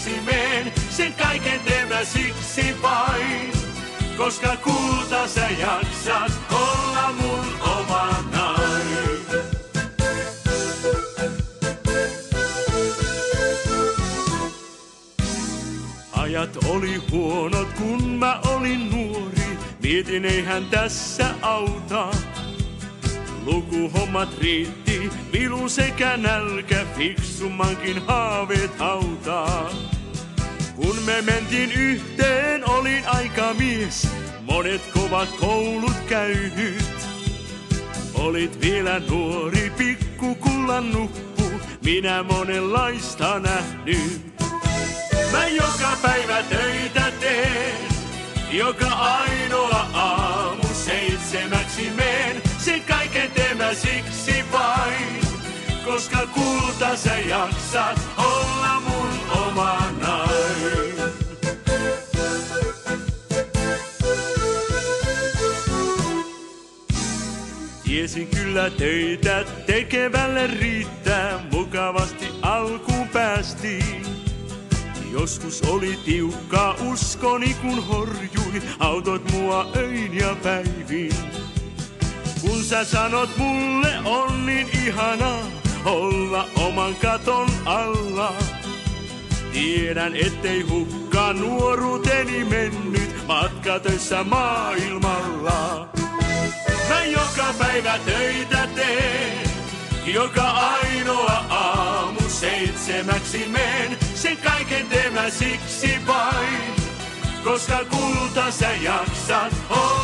seitsemäksi meen, sen kaiken teen mä siksi vain. Koska kulta sä jaksat olla mun omanai. Ajat oli huonot, kun mä olin nuori. Mietin, eihän tässä auta. Lukuhommat riitti, vilu sekä nälkä, fiksummankin haaveet hautaa. Kun me mentiin yhteen, olin aikamies, monet kovat koulut käynyt. Olit vielä nuori, pikkukullan nuppu, minä monenlaista nähnyt. Mä joka päivä töitä teen, joka ainoa aamu seitsemäksi meen. Sen kaiken teen mä siksi vain, koska kulta sä jaksat olla mun omanai. Tiesin kyllä töitä tekevälle riittää, mukavasti alkuun päästiin. Joskus oli tiukkaa uskoni kun horjui, autot mua öin ja päivin. Kun sä sanot mulle on niin ihanaa olla oman katon alla. Tiedän ettei hukkaan nuoruuteni mennyt matkatöissä maailmalla. Mä joka päivä töitä teen, joka ainoa aamu seitsemäksi meen. Sen kaiken teen mä siksi vain, koska kulta sä jaksat olla.